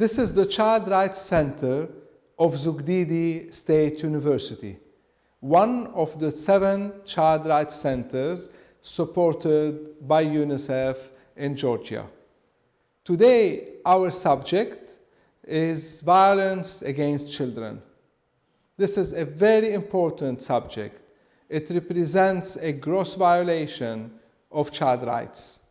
This is the Child Rights Center of Zugdidi State University, one of the 7 child rights centers supported by UNICEF in Georgia. Today, our subject is violence against children. This is a very important subject. It represents a gross violation of child rights.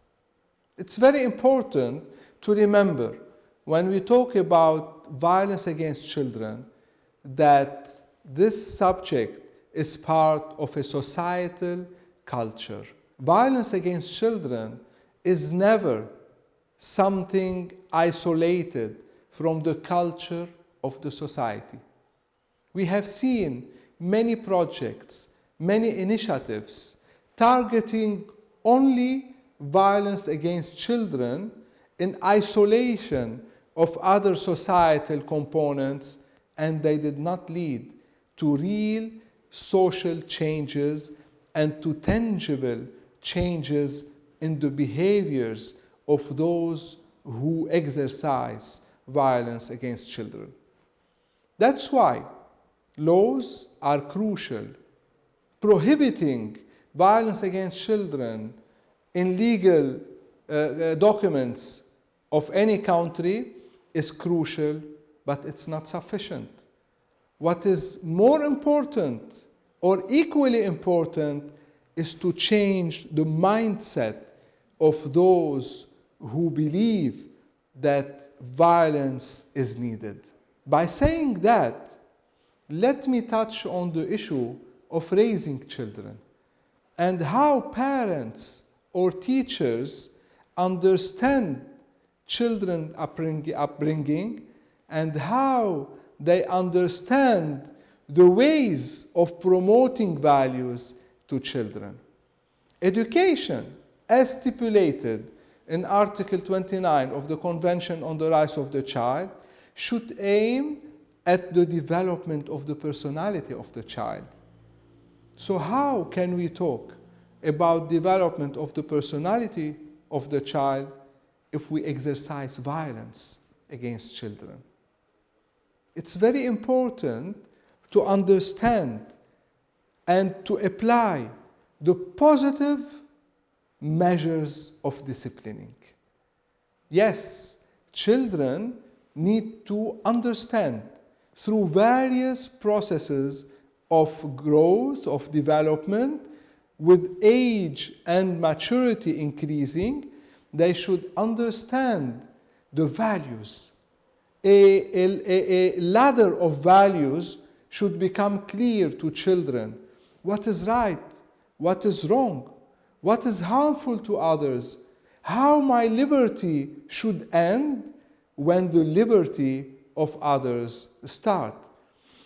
It's very important to remember when we talk about violence against children that this subject is part of a societal culture. Violence against children is never something isolated from the culture of the society. We have seen many projects, many initiatives targeting only violence against children in isolation of other societal components, and they did not lead to real social changes and to tangible changes in the behaviors of those who exercise violence against children. That's why laws are crucial. Prohibiting violence against children in legal documents of any country is crucial, but it's not sufficient. What is more important or equally important is to change the mindset of those who believe that violence is needed. By saying that, let me touch on the issue of raising children and how parents or teachers understand children's upbringing and how they understand the ways of promoting values to children. Education, as stipulated in Article 29 of the Convention on the Rights of the Child, should aim at the development of the personality of the child. So how can we talk about development of the personality of the child if we exercise violence against children? It's very important to understand and to apply the positive measures of disciplining. Yes, children need to understand through various processes of growth, of development, with age and maturity increasing, they should understand the values. A ladder of values should become clear to children. What is right? What is wrong? What is harmful to others? How my liberty should end when the liberty of others start?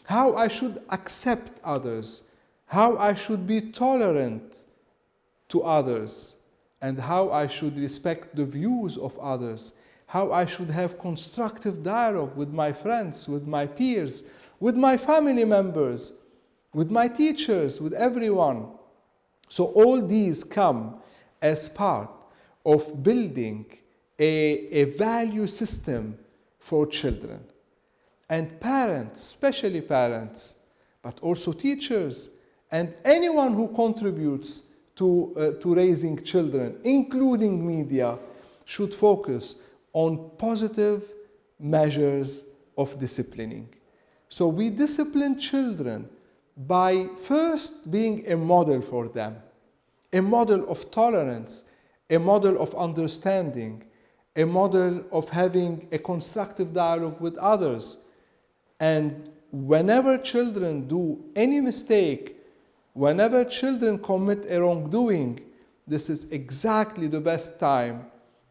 How I should accept others? How I should be tolerant to others? And how I should respect the views of others? How I should have constructive dialogue with my friends, with my peers, with my family members, with my teachers, with everyone. So all these come as part of building a value system for children. And parents, especially parents, but also teachers, and anyone who contributes to raising children, including media, should focus on positive measures of disciplining. So we discipline children by first being a model for them, a model of tolerance, a model of understanding, a model of having a constructive dialogue with others. And whenever children do any mistake, whenever children commit a wrongdoing, this is exactly the best time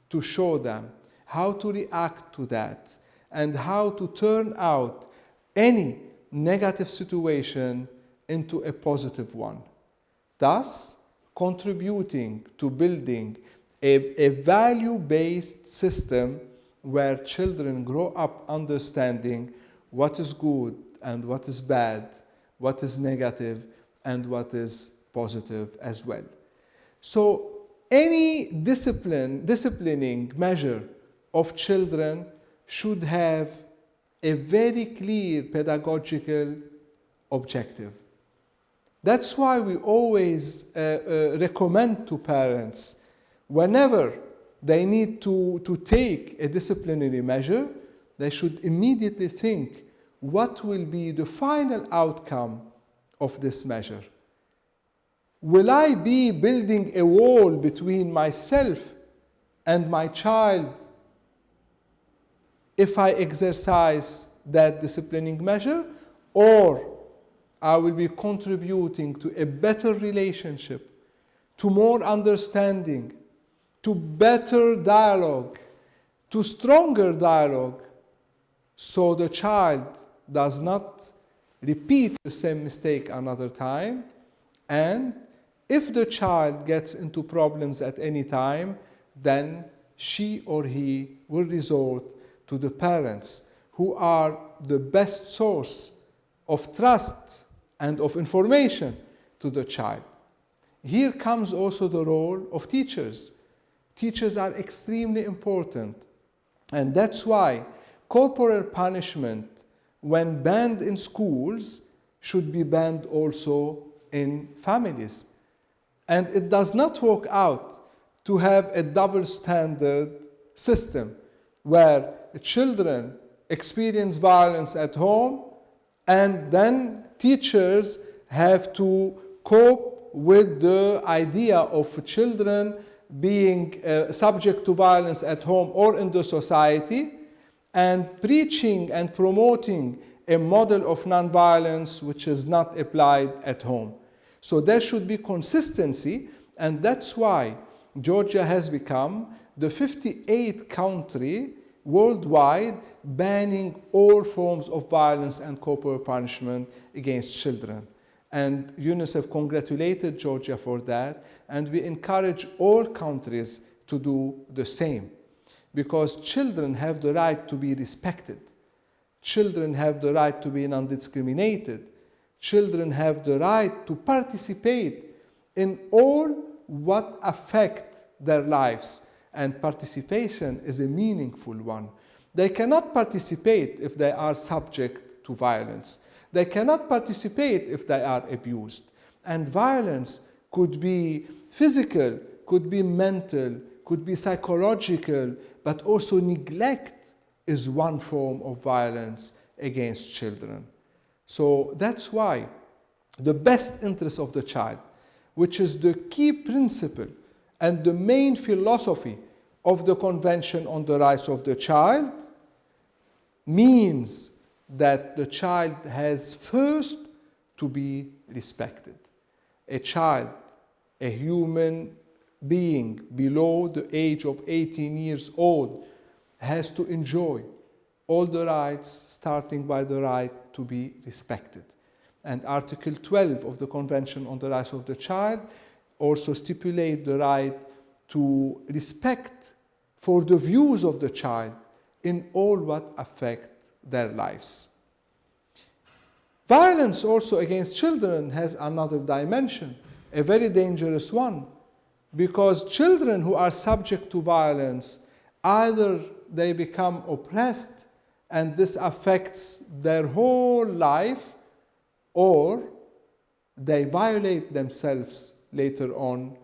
to show them how to react to that and how to turn out any negative situation into a positive one, thus contributing to building a value-based system where children grow up understanding what is good and what is bad, what is negative and what is positive as well. So any disciplining measure of children should have a very clear pedagogical objective. That's why we always recommend to parents, whenever they need to take a disciplinary measure, they should immediately think, what will be the final outcome of this measure? Will I be building a wall between myself and my child if I exercise that disciplining measure, or I will be contributing to a better relationship, to more understanding, to better dialogue, to stronger dialogue, so the child does not repeat the same mistake another time, and if the child gets into problems at any time, then she or he will resort to the parents, who are the best source of trust and of information to the child. Here comes also the role of teachers. Teachers are extremely important, and that's why corporal punishment, when banned in schools, should be banned also in families. And it does not work out to have a double standard system where children experience violence at home and then teachers have to cope with the idea of children being subject to violence at home or in the society, and preaching and promoting a model of nonviolence which is not applied at home. So there should be consistency, and that's why Georgia has become the 58th country worldwide banning all forms of violence and corporal punishment against children. And UNICEF congratulated Georgia for that, and we encourage all countries to do the same, because children have the right to be respected. Children have the right to be non-discriminated. Children have the right to participate in all what affect their lives, and participation is a meaningful one. They cannot participate if they are subject to violence. They cannot participate if they are abused. And violence could be physical, could be mental, could be psychological, but also neglect is one form of violence against children. So that's why the best interest of the child, which is the key principle and the main philosophy of the Convention on the Rights of the Child, means that the child has first to be respected. A child, a human being below the age of 18 years old, has to enjoy all the rights, starting by the right to be respected. And Article 12 of the Convention on the Rights of the Child also stipulates the right to respect for the views of the child in all what affect their lives. Violence also against children has another dimension, a very dangerous one, because children who are subject to violence, either they become oppressed and this affects their whole life, or they violate themselves later on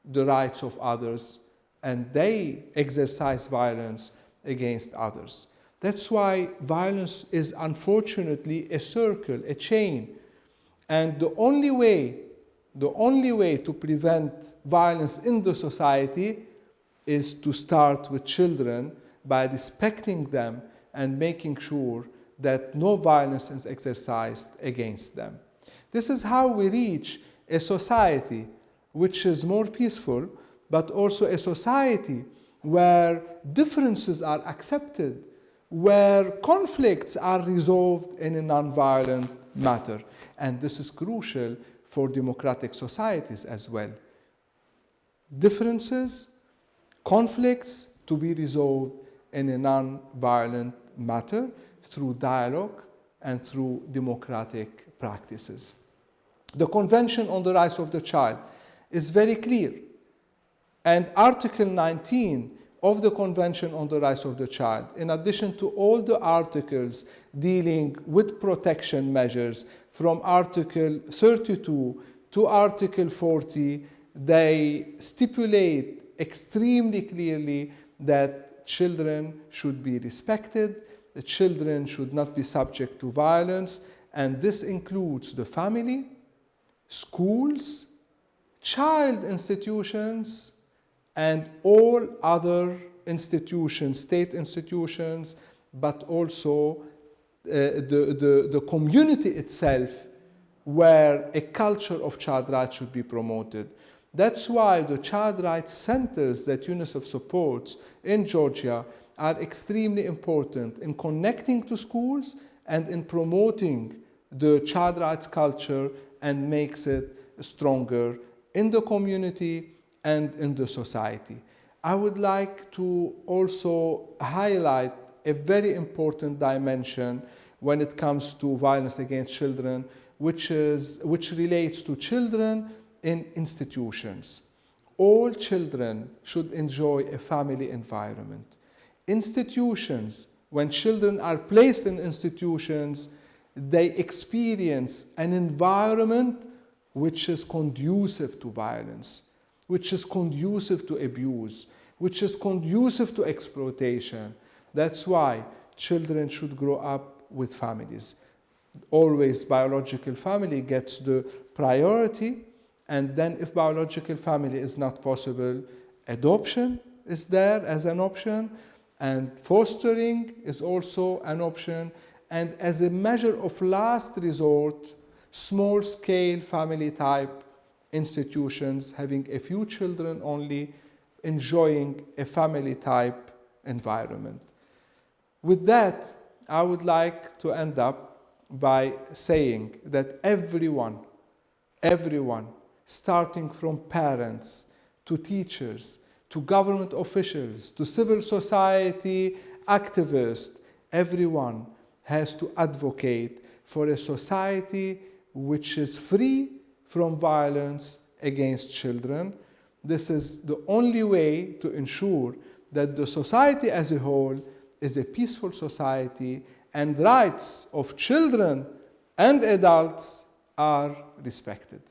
the rights of others and they exercise violence against others. That's why violence is unfortunately a circle, a chain. And the only way to prevent violence in the society is to start with children by respecting them and making sure that no violence is exercised against them. This is how we reach a society which is more peaceful, but also a society where differences are accepted, where conflicts are resolved in a nonviolent manner. And this is crucial for democratic societies as well. Differences, conflicts to be resolved in a non-violent manner through dialogue and through democratic practices. The Convention on the Rights of the Child is very clear, and Article 19 of the Convention on the Rights of the Child, in addition to all the articles dealing with protection measures from Article 32 to Article 40, they stipulate extremely clearly that children should be respected, the children should not be subject to violence, and this includes the family, schools, child institutions, and all other institutions, state institutions, but also the community itself, where a culture of child rights should be promoted. That's why the child rights centers that UNICEF supports in Georgia are extremely important in connecting to schools and in promoting the child rights culture and makes it stronger in the community and in the society. I would like to also highlight a very important dimension when it comes to violence against children, which relates to children in institutions. All children should enjoy a family environment. Institutions, when children are placed in institutions, they experience an environment which is conducive to violence, which is conducive to abuse, which is conducive to exploitation. That's why children should grow up with families. Always biological family gets the priority, and then if biological family is not possible, adoption is there as an option, and fostering is also an option, and as a measure of last resort, small-scale family type institutions having a few children only, enjoying a family type environment. With that, I would like to end up by saying that everyone, starting from parents to teachers, to government officials, to civil society activists, everyone has to advocate for a society which is free from violence against children. This is the only way to ensure that the society as a whole is a peaceful society and rights of children and adults are respected.